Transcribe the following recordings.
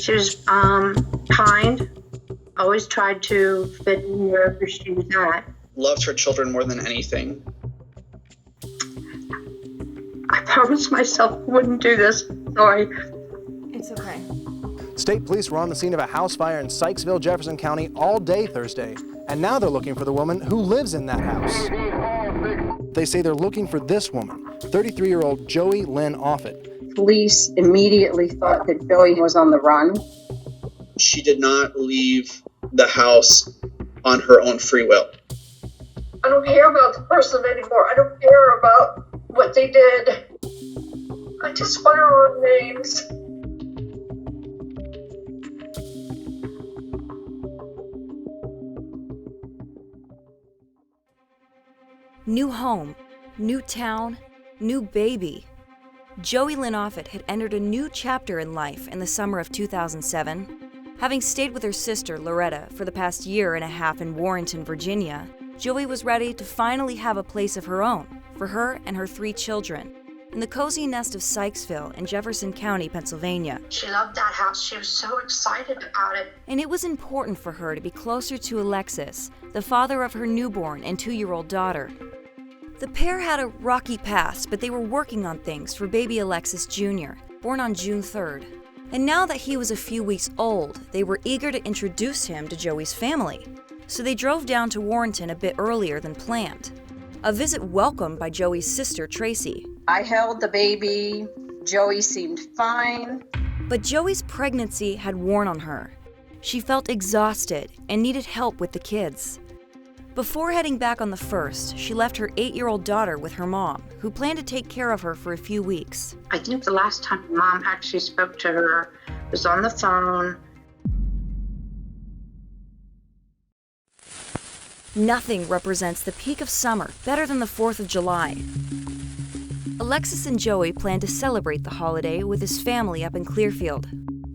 She was kind, always tried to fit in wherever she was at. Loved her children more than anything. I promised myself I wouldn't do this. Sorry. It's okay. State police were on the scene of a house fire in Sykesville, Jefferson County all day Thursday, and now they're looking for the woman who lives in that house. They say they're looking for this woman, 33-year-old Joey Lynn Offutt. Police immediately thought that Joey was on the run. She did not leave the house on her own free will. I don't care about the person anymore. I don't care about what they did. I just want her names. New home, new town, new baby. Joey Lynn Offutt had entered a new chapter in life in the summer of 2007. Having stayed with her sister, Loretta, for the past year and a half in Warrenton, Virginia, Joey was ready to finally have a place of her own for her and her 3 children in the cozy nest of Sykesville in Jefferson County, Pennsylvania. She loved that house. She was so excited about it. And it was important for her to be closer to Alexis, the father of her newborn and 2-year-old daughter. The pair had a rocky past, but they were working on things for baby Alexis Jr., born on June 3rd. And now that he was a few weeks old, they were eager to introduce him to Joey's family. So they drove down to Warrenton a bit earlier than planned. A visit welcomed by Joey's sister, Tracy. I held the baby. Joey seemed fine. But Joey's pregnancy had worn on her. She felt exhausted and needed help with the kids. Before heading back on the 1st, she left her 8-year-old daughter with her mom, who planned to take care of her for a few weeks. I think the last time Mom actually spoke to her was on the phone. Nothing represents the peak of summer better than the 4th of July. Alexis and Joey planned to celebrate the holiday with his family up in Clearfield.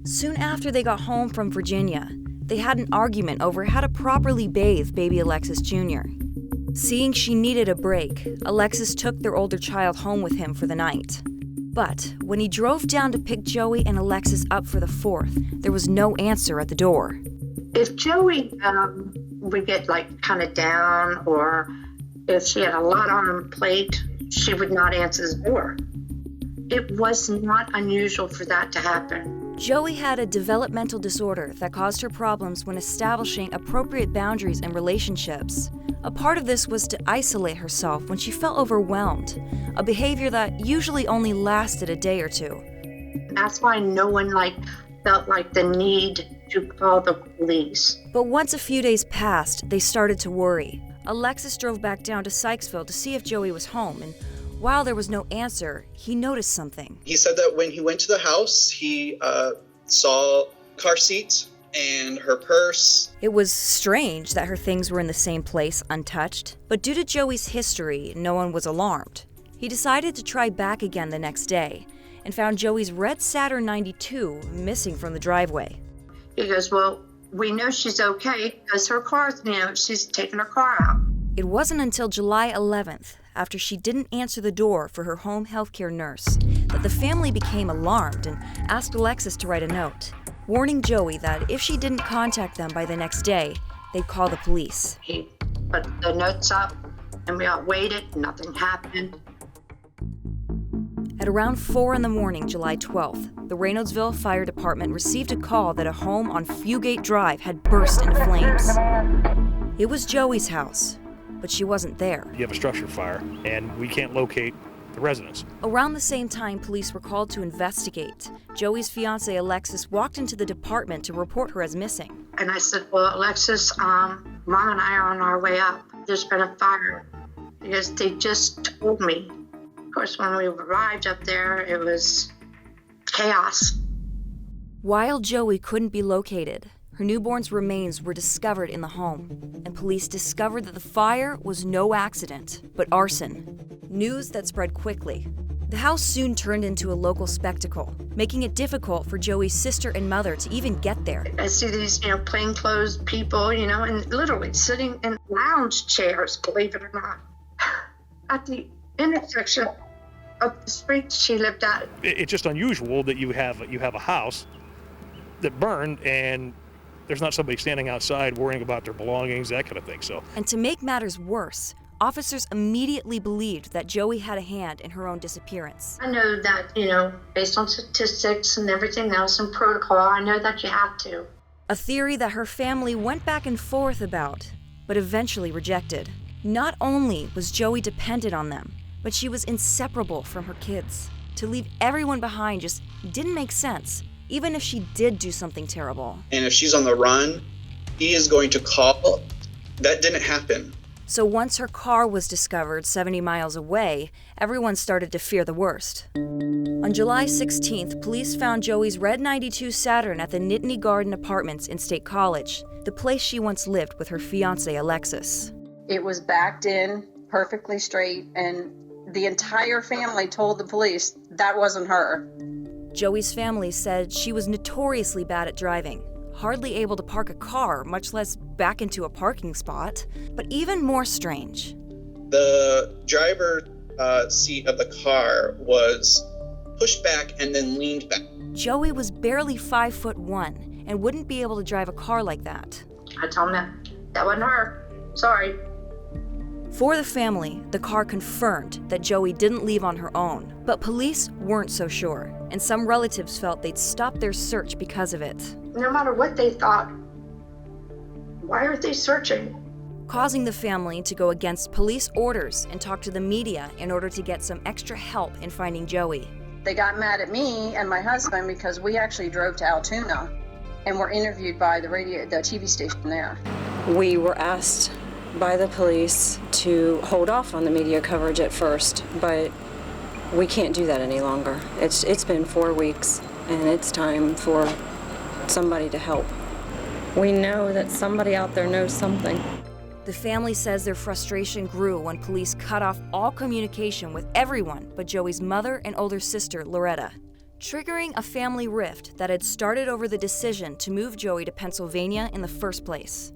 Soon after they got home from Virginia, they had an argument over how to properly bathe baby Alexis Jr. Seeing she needed a break, Alexis took their older child home with him for the night. But when he drove down to pick Joey and Alexis up for the 4th, there was no answer at the door. If Joey would get kind of down, or if she had a lot on her plate, she would not answer the door. It was not unusual for that to happen. Joey had a developmental disorder that caused her problems when establishing appropriate boundaries in relationships. A part of this was to isolate herself when she felt overwhelmed, a behavior that usually only lasted a day or 2. That's why no one felt the need to call the police. But once a few days passed, they started to worry. Alexis drove back down to Sykesville to see if Joey was home, and while there was no answer, he noticed something. He said that when he went to the house, he saw car seats and her purse. It was strange that her things were in the same place, untouched, but due to Joey's history, no one was alarmed. He decided to try back again the next day and found Joey's red Saturn 92 missing from the driveway. He goes, well, we know she's okay because her car's, she's taken her car out. It wasn't until July 11th, after she didn't answer the door for her home healthcare nurse, that the family became alarmed and asked Alexis to write a note, warning Joey that if she didn't contact them by the next day, they'd call the police. He put the notes up and we all waited, nothing happened. At around 4 in the morning, July 12th, the Reynoldsville Fire Department received a call that a home on Fugate Drive had burst into flames. It was Joey's house, but she wasn't there. You have a structure fire, and we can't locate the residents. Around the same time police were called to investigate, Joey's fiancée Alexis walked into the department to report her as missing. And I said, well, Alexis, Mom and I are on our way up. There's been a fire. Because they just told me. Of course, when we arrived up there, it was chaos. While Joey couldn't be located, her newborn's remains were discovered in the home, and police discovered that the fire was no accident, but arson. News that spread quickly. The house soon turned into a local spectacle, making it difficult for Joey's sister and mother to even get there. I see these, plainclothes people, and literally sitting in lounge chairs, believe it or not, at the intersection of the street she lived at. It's just unusual that you have a house that burned, and there's not somebody standing outside worrying about their belongings, that kind of thing. So, And to make matters worse, officers immediately believed that Joey had a hand in her own disappearance. I know that, based on statistics and everything else and protocol, I know that you have to. A theory that her family went back and forth about, but eventually rejected. Not only was Joey dependent on them, but she was inseparable from her kids. To leave everyone behind just didn't make sense, even if she did do something terrible. And if she's on the run, he is going to call. That didn't happen. So once her car was discovered 70 miles away, everyone started to fear the worst. On July 16th, police found Joey's red 92 Saturn at the Nittany Garden Apartments in State College, the place she once lived with her fiancé, Alexis. It was backed in perfectly straight, and the entire family told the police that wasn't her. Joey's family said she was notoriously bad at driving, hardly able to park a car, much less back into a parking spot. But even more strange, The driver seat of the car was pushed back and then leaned back. Joey was barely 5'1" and wouldn't be able to drive a car like that. I told him that wasn't her. Sorry. For the family, the car confirmed that Joey didn't leave on her own, but police weren't so sure, and some relatives felt they'd stop their search because of it, No matter what they thought, why aren't they searching? causing the family to go against police orders and talk to the media in order to get some extra help in finding Joey. They got mad at me and my husband because we actually drove to Altoona and were interviewed by the TV station there. We were asked by the police to hold off on the media coverage at first, but we can't do that any longer. It's been 4 weeks, and it's time for somebody to help. We know that somebody out there knows something. The family says their frustration grew when police cut off all communication with everyone but Joey's mother and older sister, Loretta, triggering a family rift that had started over the decision to move Joey to Pennsylvania in the first place.